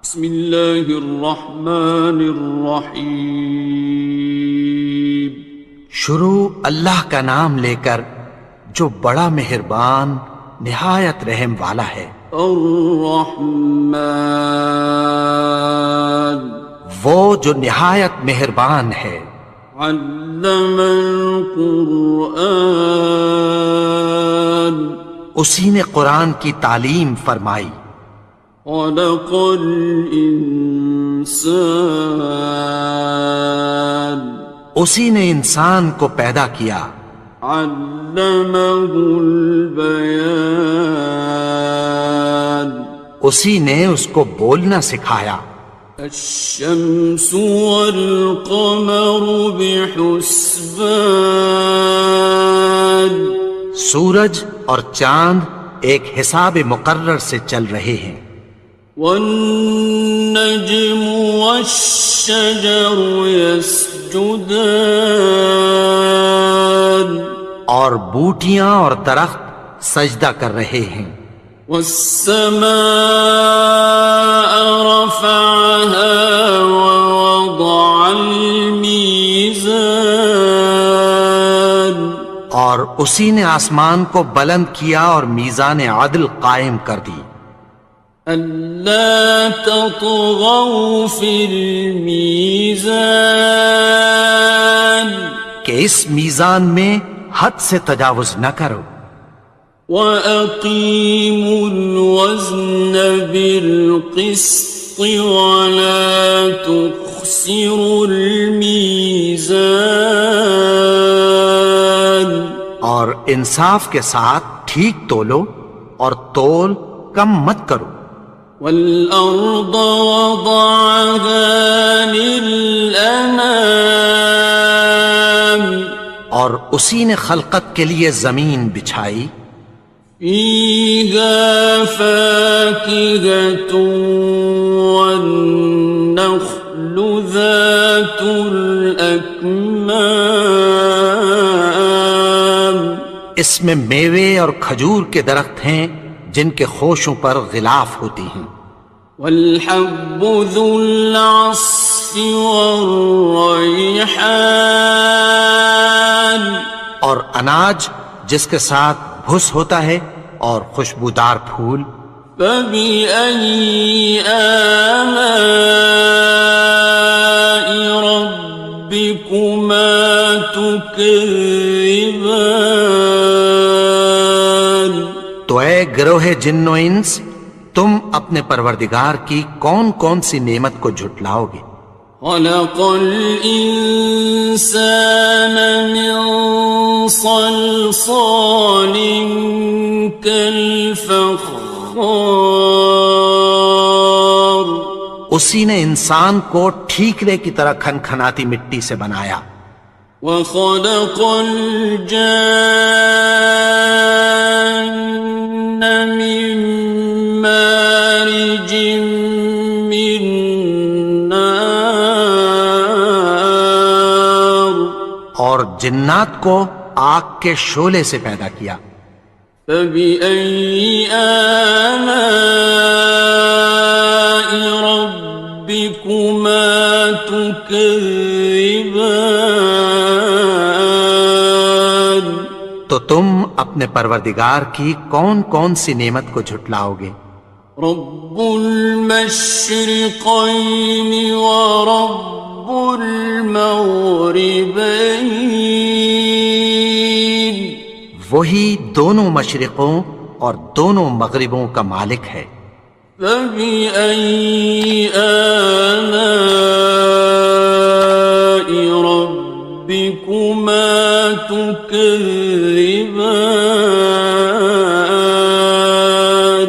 بسم اللہ الرحمن الرحیم۔ شروع اللہ کا نام لے کر جو بڑا مہربان نہایت رحم والا ہے۔ الرحمن، وہ جو نہایت مہربان ہے۔ علم القرآن، اسی نے قرآن کی تعلیم فرمائی۔ خلق الانسان، اسی نے انسان کو پیدا کیا۔ علمہ البیان، اسی نے اس کو بولنا سکھایا۔ الشمس والقمر بحسبان، سورج اور چاند ایک حساب مقرر سے چل رہے ہیں۔ والنجم والشجر يسجدان، اور بوٹیاں اور درخت سجدہ کر رہے ہیں۔ والسماء رفعها ووضع الميزان، اور اسی نے آسمان کو بلند کیا اور میزان عدل قائم کر دی۔ ألا تطغوا في الميزان، کہ اس میزان میں حد سے تجاوز نہ کرو۔ وَأَقِيمُوا الْوَزْنَ بِالْقِسْطِ وَلَا تُخْسِرُوا الْمِيزَانَ، اور انصاف کے ساتھ ٹھیک تولو اور تول کم مت کرو۔ وَالْأَرْضَ وَضَعَهَا لِلْأَنَامِ، اور اسی نے خلقت کے لیے زمین بچھائی۔ فِيهَا فَاكِهَةٌ وَالنَّخْلُ ذَاتُ الْأَكْمَامِ، اس میں میوے اور کھجور کے درخت ہیں جن کے خوشوں پر غلاف ہوتی ہیں۔ وَالْحَبُّ ذُو الْعَصْفِ وَالرَّيْحَانِ، اور اناج جس کے ساتھ بھس ہوتا ہے اور خوشبودار پھول۔ فَبِأَيِّ آلَاءِ رَبِّكُمَا تُكَذِّبَانِ، تو اے گروہ جن و انس، تم اپنے پروردگار کی کون کون سی نعمت کو جھٹلاؤ گے؟ خَلَقَ الْإِنسَانَ مِنْ صَلْصَالٍ كَالْفَخَّارِ، اسی نے انسان کو ٹھیکرے کی طرح کھنکھناتی مٹی سے بنایا۔ وَخَلَقَ الْجَانَّ مِن مَّارِجٍ مِّن نَّارٍ، اور جنات کو آگ کے شعلے سے پیدا کیا۔ فَبِأَيِّ آلَاءِ رَبِّكُمَا تُكَذِّبَانِ، تو تم اپنے پروردگار کی کون کون سی نعمت کو جھٹلاؤ گے؟ رب المشرقین ورب المغربین، وہی دونوں مشرقوں اور دونوں مغربوں کا مالک ہے۔ فَبِأَيِّ آلَاءِ رَبِّكُمَا تُكَذِّبَانِ،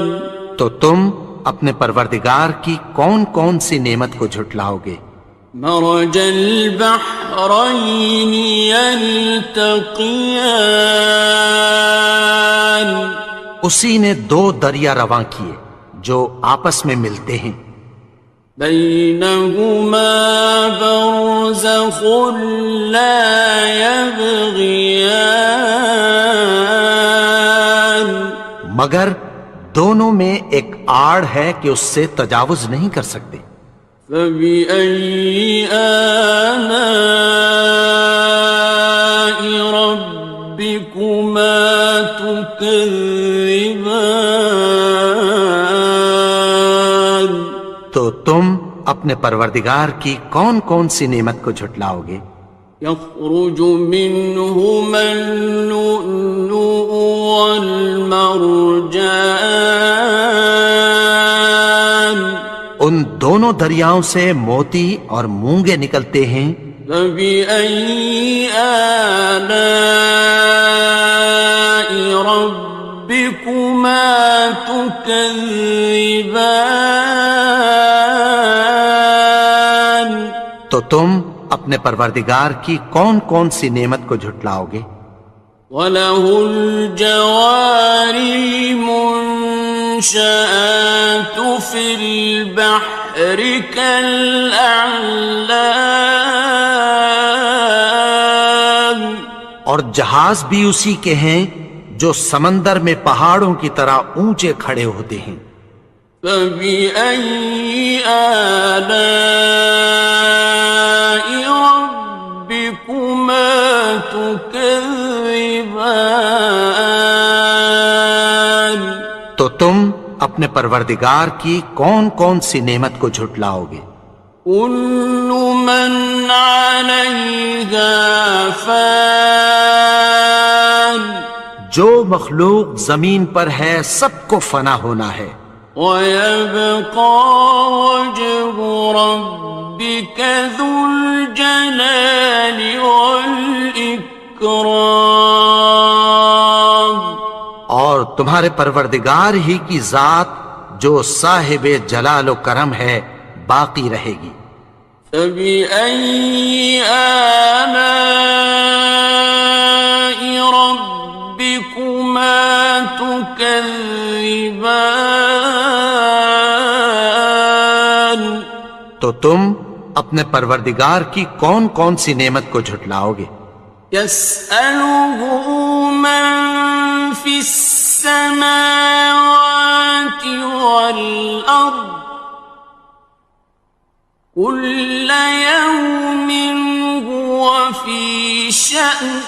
تو تم اپنے پروردگار کی کون کون سی نعمت کو جھٹلاؤ گے؟ مرج البحرین یلتقیان، اسی نے دو دریا رواں کیے جو آپس میں ملتے ہیں۔ بینہما برزخ لا یبغیان، مگر دونوں میں ایک آڑ ہے کہ اس سے تجاوز نہیں کر سکتے۔ فبأي آلاء ربكما تكذبان؟ تو تم اپنے پروردگار کی کون کون سی نعمت کو جھٹلاؤ گے؟ يخرج منهما اللؤلؤ والمرجان، ان دونوں دریاؤں سے موتی اور مونگے نکلتے ہیں۔ فبأي آلاء ربكما تكذبان؟ تو تم اپنے پروردگار کی کون کون سی نعمت کو جھٹلاؤ گے؟ وَلَهُ الْجَوَارِ الْمُنشَآتُ فِي الْبَحْرِ كَالْأَعْلَامِ، اور جہاز بھی اسی کے ہیں جو سمندر میں پہاڑوں کی طرح اونچے کھڑے ہوتے ہیں۔ فَبِأَيِّ آلَاءِ رَبِّكُمَا تُكَذِّبَانِ؟ تو تم اپنے پروردگار کی کون کون سی نعمت کو جھٹلاؤ گے؟ كُلُّ مَنْ عَلَيْهَا فَانٍ، جو مخلوق زمین پر ہے سب کو فنا ہونا ہے۔ وَيَبْقَى وَجْهُ رَبِّكَ ذُو الْجَلَالِ وَالْإِكْرَامِ، اور تمہارے پروردگار ہی کی ذات جو صاحب جلال و کرم ہے باقی رہے گی۔ فَبِأَيِّ آلَاءِ رَبِّكُمَا تُكَذِّبَانِ؟ تو تم اپنے پروردگار کی کون کون سی نعمت کو جھٹلاؤ گے؟ يَسْأَلُهُ مَن فِي السَّمَاوَاتِ وَالْأَرْضِ كُلَّ يَوْمٍ هُوَ فِي شَأْنٍ،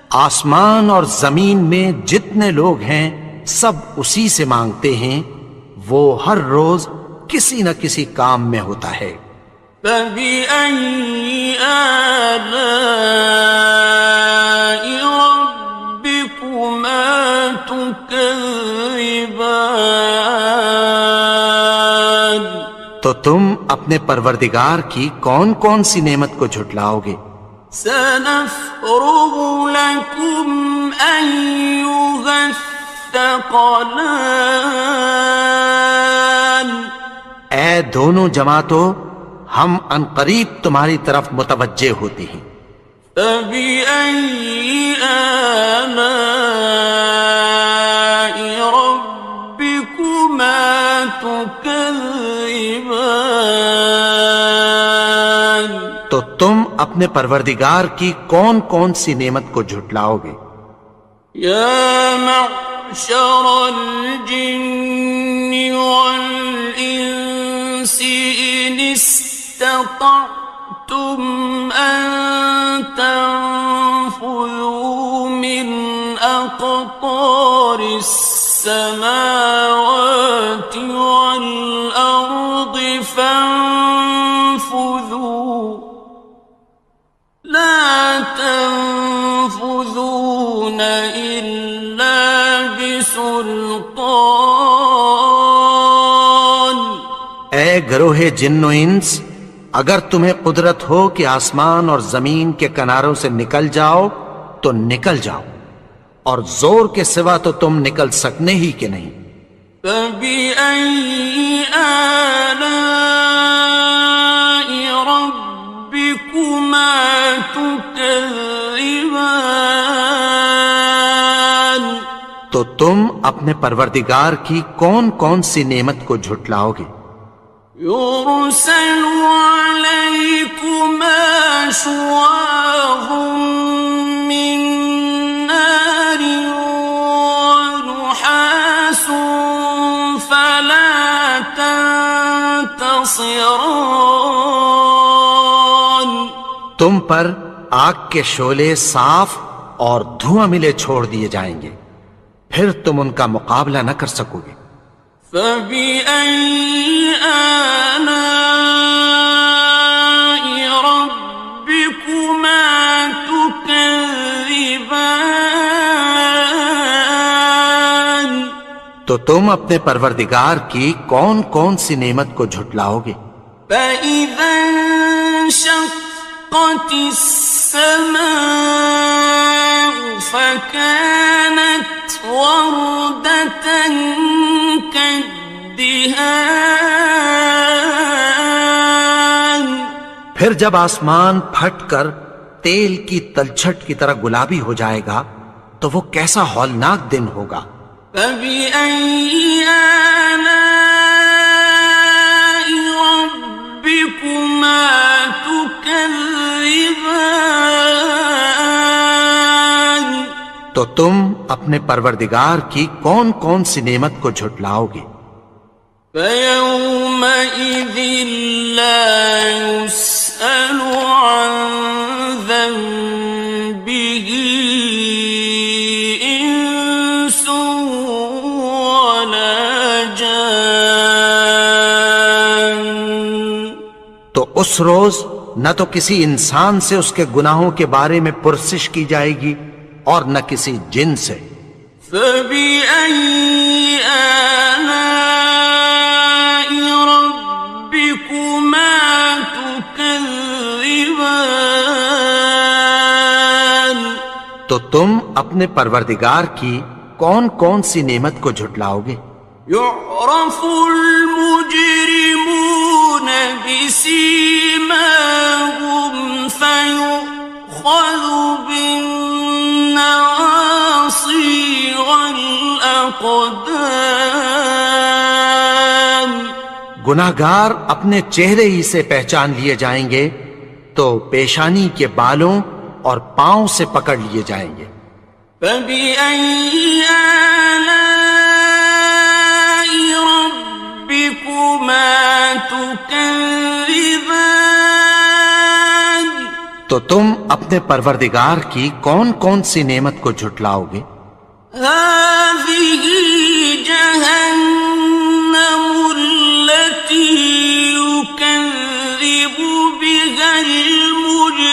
آسمان اور زمین میں جتنے لوگ ہیں سب اسی سے مانگتے ہیں، وہ ہر روز کسی نہ کسی کام میں ہوتا ہے۔ فَبِأَيِّ آلَاءِ رَبِّكُمَا تُكَذِّبَانِ؟ تو تم اپنے پروردگار کی کون کون سی نعمت کو جھٹلاؤ گے؟ سَنَفْرُغُ لَكُمْ أَيُّهَ الثَّقَلَانِ، اے دونوں جماعتوں، ہم ان قریب تمہاری طرف متوجہ ہوتے ہیں۔ فَبِأَيِّ آلَاءِ رَبِّكُمَا تُكَذِّبَانِ؟ تو تم اپنے پروردگار کی کون کون سی نعمت کو جھٹلاؤ گے؟ يَا مَعْشَرَ الْجِنِّ وَالْإِنسِ إِنِ اسْتَطَعْتُمْ أَن تَنفُذُوا مِنْ أَقْطَارِ السَّمَاوَاتِ وَالْأَرْضِ فَانفُذُوا لَا تَنفُذُونَ إِلَّا بِسُلْطَانٍ۔ اے گروہ جن و انس، اگر تمہیں قدرت ہو کہ آسمان اور زمین کے کناروں سے نکل جاؤ تو نکل جاؤ، اور زور کے سوا تو تم نکل سکنے ہی کہ نہیں۔ فَبِأَيِّ آلَاءِ رَبِّكُمَا تُكَذِّبَانِ؟ تو تم اپنے پروردگار کی کون کون سی نعمت کو جھٹلاؤ گے؟ يُرْسَلُ عَلَيْكُمَا شُوَاظٌ مِّن نَّارٍ وَنُحَاسٌ فَلَا خاسران. تم پر آگ کے شعلے صاف اور دھواں ملے چھوڑ دیے جائیں گے، پھر تم ان کا مقابلہ نہ کر سکو گے۔ فَبِأَيِّ آلَاءِ رَبِّكُمَا تُكَذِّبَانِ. تو تم اپنے پروردگار کی کون کون سی نعمت کو جھٹلاؤ گے؟ فَإِذَا انشَقَّتِ السَّمَاءُ فَكَانَتْ وَرْدَةً كَالدِّهَانِ. پھر جب آسمان پھٹ کر تیل کی تلچھٹ کی طرح گلابی ہو جائے گا تو وہ کیسا ہولناک دن ہوگا۔ فَبِأَيِّ آلَاءِ رَبِّكُمَا تُكَذِّبَانِ. تو تم اپنے پروردگار کی کون کون سی نعمت کو جھٹلاؤ گے؟ فَيَوْمَئِذٍ لَا يُسْأَلُ عَنْ ذَنبِهِ إِنسٌ وَلَا جَانٌ. تو اس روز نہ تو کسی انسان سے اس کے گناہوں کے بارے میں پرسش کی جائے گی اور نہ کسی جن سے۔ فَبِأَيِّ آلَاءِ رَبِّكُمَا تُكَذِّبَانِ. تو تم اپنے پروردگار کی کون کون سی نعمت کو جھٹلاؤ گے؟ يُعْرَفُ الْمُجْرِمُونَ بِسِيمَاهُمْ فَيُؤْخَذُ بِالنَّوَاصِي وَالْأَقْدَامِ. گناہگار اپنے چہرے ہی سے پہچان لیے جائیں گے تو پیشانی کے بالوں اور پاؤں سے پکڑ لیے جائیں گے۔ فَبِأَيِّ آلَاءِ رَبِّكُمَا تُكَذِّبَانِ. تو تم اپنے پروردگار کی کون کون سی نعمت کو جھٹلاؤ گے؟ هَٰذِهِ جَهَنَّمُ الَّتِي يُكَذِّبُ بِهَا الْمُجْرِمُونَ.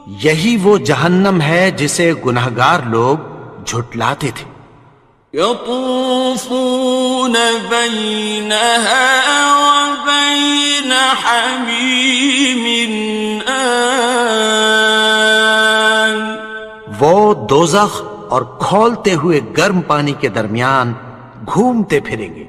یہی وہ جہنم ہے جسے گناہگار لوگ جھٹلاتے تھے۔ يَطُوفُونَ بَيْنَهَا وَبَيْنَ حَمِيمٍ آنٍ. وہ دوزخ اور کھولتے ہوئے گرم پانی کے درمیان گھومتے پھریں گے۔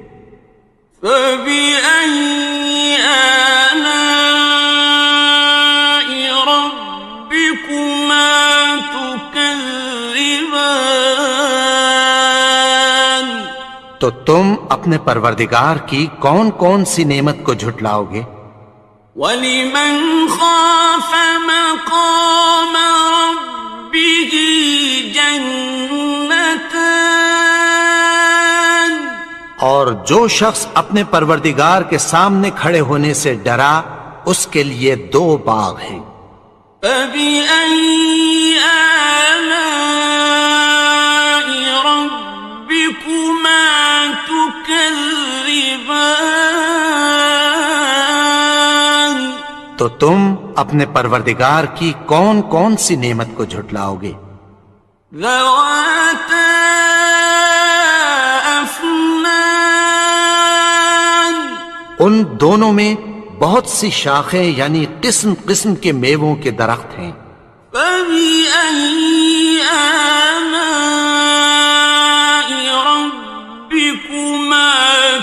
فَبِأَيِّ آلَاءِ رَبِّكُمَا تُكَذِّبَانِ. تو تم اپنے پروردگار کی کون کون سی نعمت کو جھٹلاؤ گے؟ وَلِمَنْ خَافَ مَقَامَ رَبِّهِ جَنَّتَانِ. اور جو شخص اپنے پروردگار کے سامنے کھڑے ہونے سے ڈرا اس کے لیے 2 باغ ہیں۔ فَبِأَيِّ آلَاءِ رَبِّكُمَا تُكَذِّبَانِ. تو تم اپنے پروردگار کی کون کون سی نعمت کو جھٹلاؤ گے؟ ذَوَاتَا أَفْنَانٍ. ان دونوں میں بہت سی شاخیں یعنی قسم قسم کے میووں کے درخت ہیں۔ فَبِأَيِّ آلَاءِ رَبِّكُمَا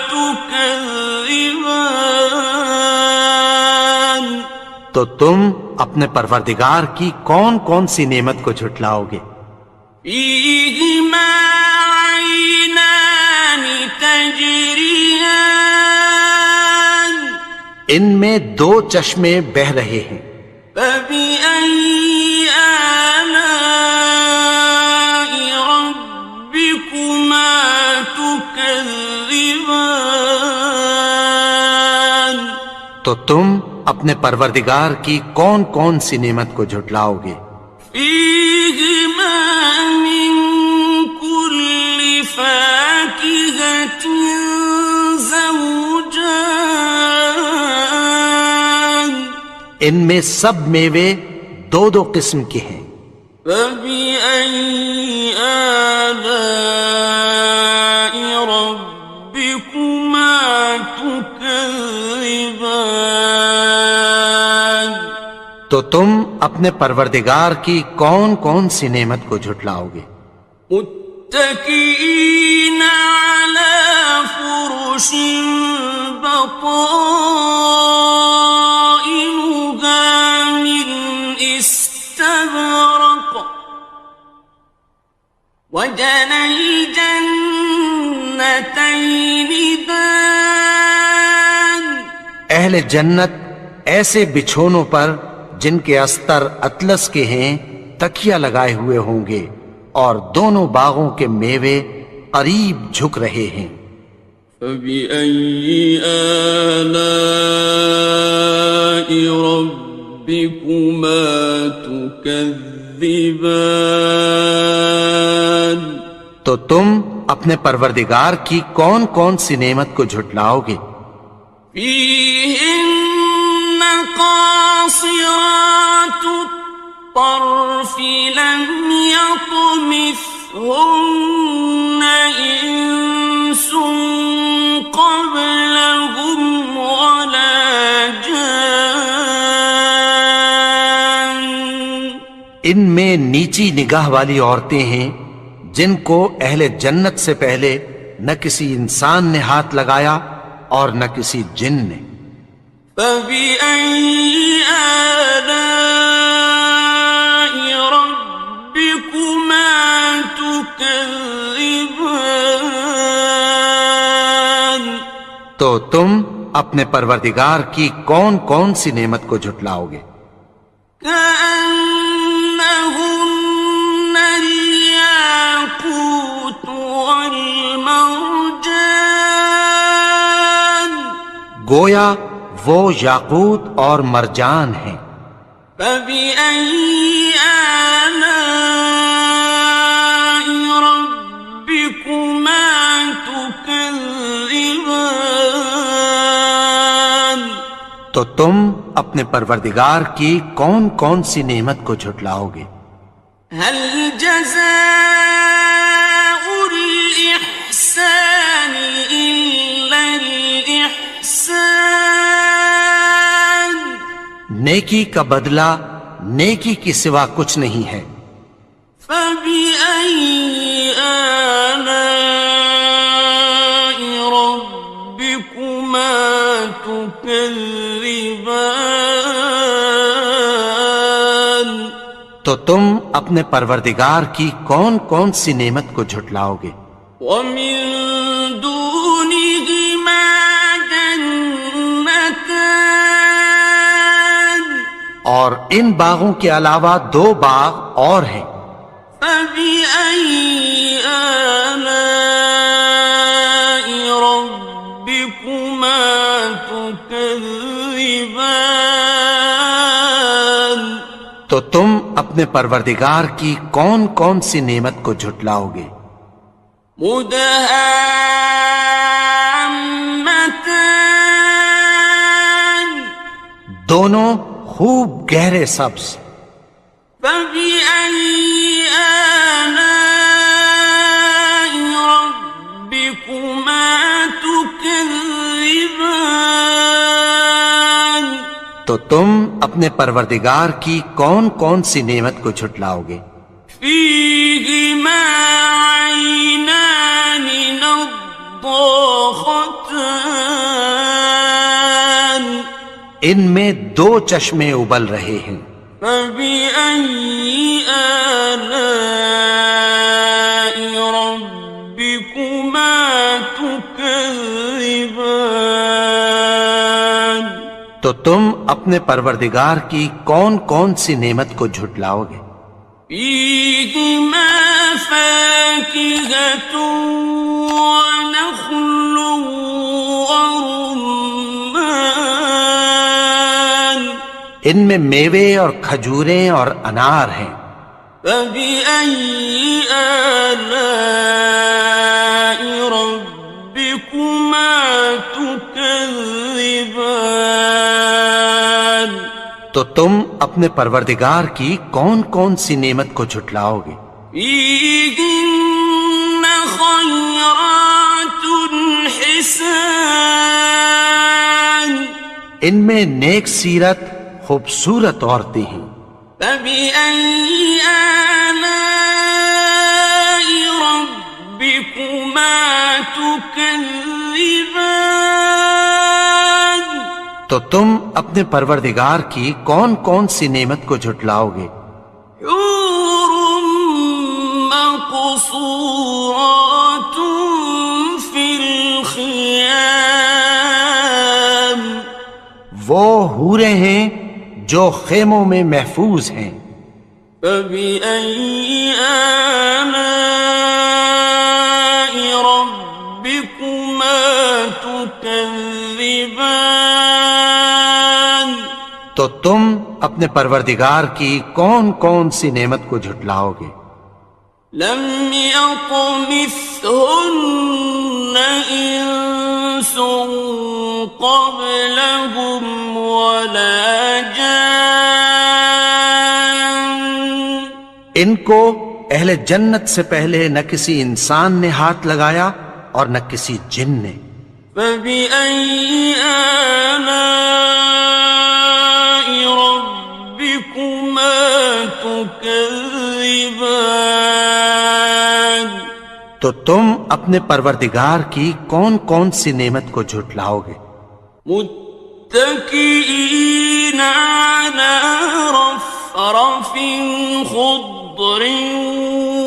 تُكَذِّبَانِ. تو تم اپنے پروردگار کی کون کون سی نعمت کو جھٹلاؤ گے؟ فِيهِمَا عَيْنَانِ تَجْرِيَانِ. ان میں 2 چشمے بہہ رہے ہیں۔ فَبِأَيِّ آلَاءِ رَبِّكُمَا تُكَذِّبَانِ. تو تم اپنے پروردگار کی کون کون سی نعمت کو جھٹلاؤ گے؟ فيهما من كل فاكهة زوجان ان میں سب میوے دو دو قسم کے ہیں۔ فبأي آلاء ربكما تكذبان تو تم اپنے پروردگار کی کون کون سی نعمت کو جھٹلاؤ گے؟ متكئين على فرش بطائنها من استبرق وجنى الجنتين دان اہل جنت ایسے بچھونوں پر جن کے استر اطلس کے ہیں تکیہ لگائے ہوئے ہوں گے، اور دونوں باغوں کے میوے قریب جھک رہے ہیں۔ فبأي آلاء ربكما تكذبان تو تم اپنے پروردگار کی کون کون سی نعمت کو جھٹلاؤ گے؟ فيهن قاصرات الطرف لم يطمثهن إنس قبلهم ولا جان ان میں نیچی نگاہ والی عورتیں ہیں جن کو اہل جنت سے پہلے نہ کسی انسان نے ہاتھ لگایا اور نہ کسی جن نے۔ فبأي آلاء ربكما تكذبان تو تم اپنے پروردگار کی کون کون سی نعمت کو جھٹلاؤ گے؟ كأنهن الياقوت والمرجان گویا وہ یاقوت اور مرجان ہیں۔ فبأي آلاء ربكما تكذبان تو تم اپنے پروردگار کی کون کون سی نعمت کو جھٹلاؤ گے؟ هل جزاء الإحسان إلا الإحسان نیکی کا بدلہ نیکی کی سوا کچھ نہیں ہے۔ فبأي آلاء ربكما تكذبان تو تم اپنے پروردگار کی کون کون سی نعمت کو جھٹلاؤ گے؟ ومن دونهما جنتان اور ان باغوں کے علاوہ دو باغ اور ہیں۔ فبأي آلاء ربكما تكذبان تو تم اپنے پروردگار کی کون کون سی نعمت کو جھٹلاؤ گے؟ مدهامتان دونوں خوب گہرے سبز۔ فبأي آلاء ربكما تكذبان تو تم اپنے پروردگار کی کون کون سی نعمت کو جھٹلاؤ گے؟ فيهما عينان نضاختان ان میں دو چشمے ابل رہے ہیں۔ فبأي آلاء ربكما تكذبان تو تم اپنے پروردگار کی کون کون سی نعمت کو جھٹلاؤ گے؟ فيهما فاكهة ونخل ورمان ان میں میوے اور کھجوریں اور انار ہیں۔ فبأي آلاء ربكما تكذبان؟ تو تم اپنے پروردگار کی کون کون سی نعمت کو جھٹلاؤ گے؟ فيهن خيرات حسان، ان میں نیک سیرت خوبصورت عورتیں ہیں۔ فبأي آلاء ربكما تكذبان؟ تو تم اپنے پروردگار کی کون کون سی نعمت کو جھٹلاؤ گے؟ حور مقصورات في الخيام، وہ حوریں ہیں جو خیموں میں محفوظ ہیں۔ فبأي آلاء ربكما تكذبان؟ تو تم اپنے پروردگار کی کون کون سی نعمت کو جھٹلاؤ گے؟ لم يطمثهن إنس قبلهم ولا جان، ان کو اہل جنت سے پہلے نہ کسی انسان نے ہاتھ لگایا اور نہ کسی جن نے۔ فبأي آلاء ربكما تكذبان؟ تو تم اپنے پروردگار کی کون کون سی نعمت کو جھٹلاؤ گے؟ متكئين على رفرف خضر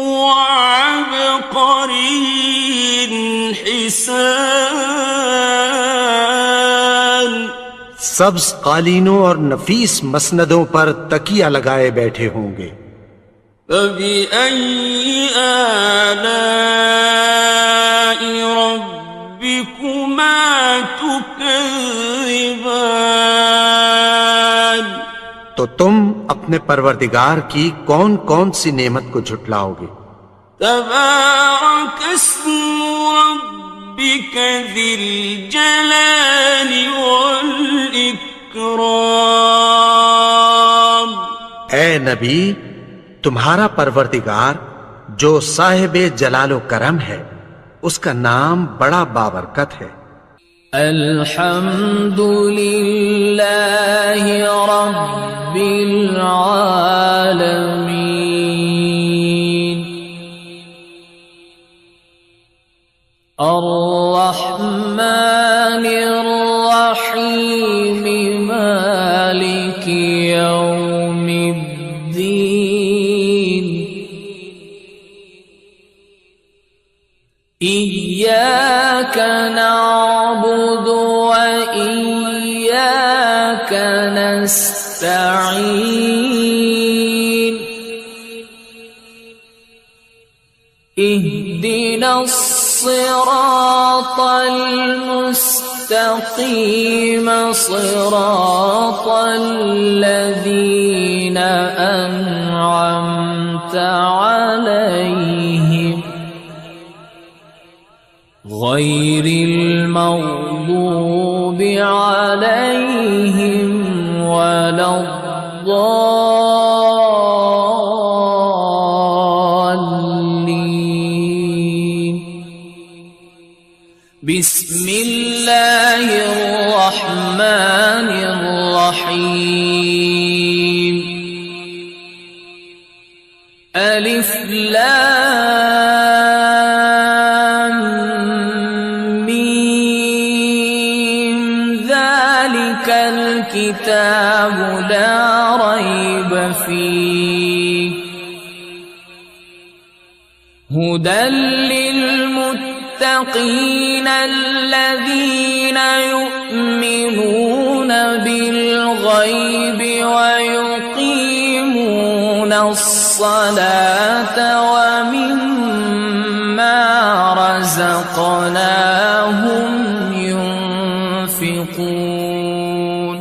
وعبقري حسان، سبز قالینوں اور نفیس مسندوں پر تکیہ لگائے بیٹھے ہوں گے۔ فبأي آلاء ربكما تكذبان؟ تو تم اپنے پروردگار کی کون کون سی نعمت کو جھٹلاؤ گے؟ تبارك اسم ربك ذي الجلال والإكرام۔ اے نبی، تمہارا پروردگار جو صاحب جلال و کرم ہے، اس کا نام بڑا بابرکت ہے۔ الحمد للہ رب العالمین، الرحمن الرحیم، مالک یوم الدین، إياك نعبد وإياك نستعين، اهدنا الصراط المستقيم، صراط الذين أنعمت عليهم غير المغضوب عليهم ولا الضالين۔ بسم الله الرحمن الرحيم، ألف لام ميم، ذلك الكتاب لا ريب فيه، هدى للمتقين الذين يؤمنون بالغيب ويقيمون الصلاة ومما رزقناهم ينفقون۔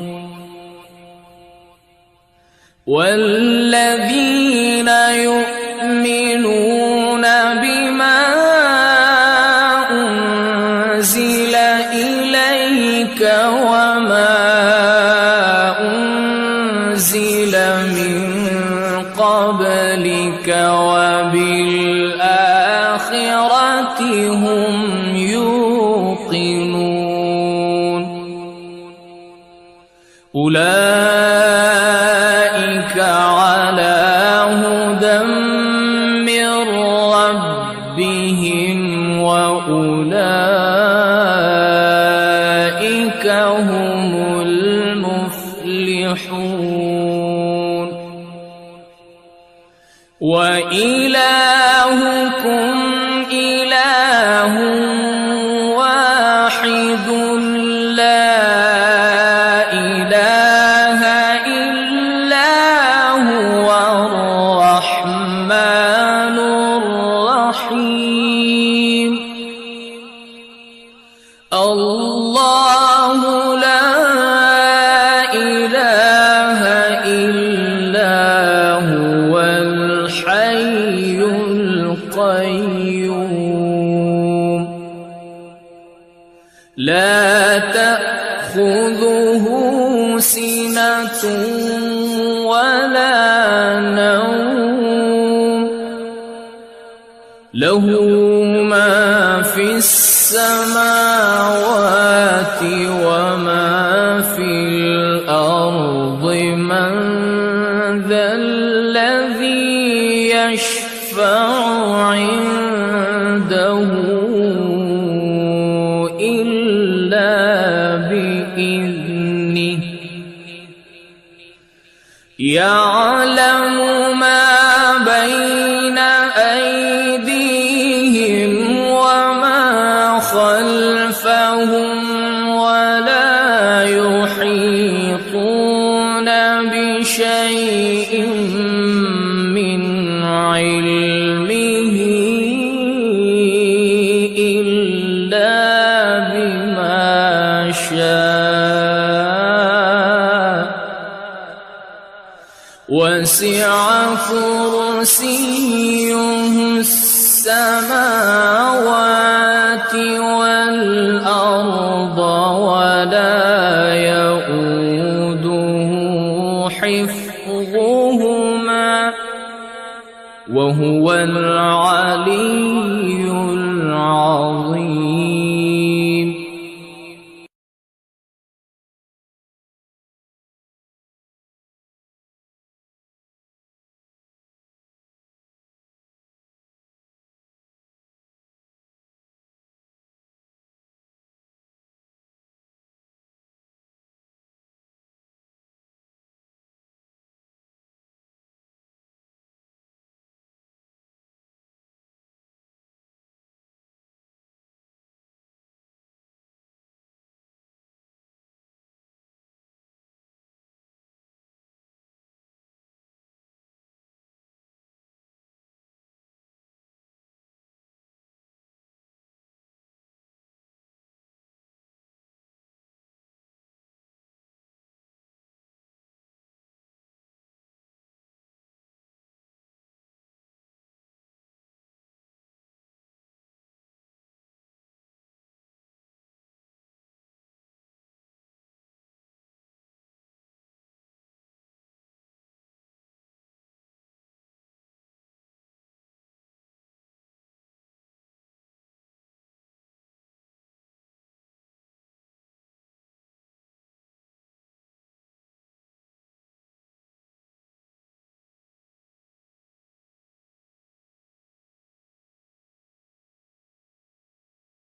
أنزل إليك وما أنزل من قبلك وبالآخرة هم يوقنون أولئك على هدى من ربهم وأولئك هم المفلحون وإلهكم إله واحد لا إله إلا هو الرحمن الرحيم الله لا إله إلا هو الحي القيوم لا تأخذه سنة ولا نوم له ما في السماوات وما في الأرض من ذا الذي يشفع عنده إلا بإذنه يعلم ما بين أيديهم وما خلفهم ولا يحيطون بشيء من علمه إلا بما شاء وسع كرسيه السماوات والأرض ولا يؤوده حفظهما وهو العلي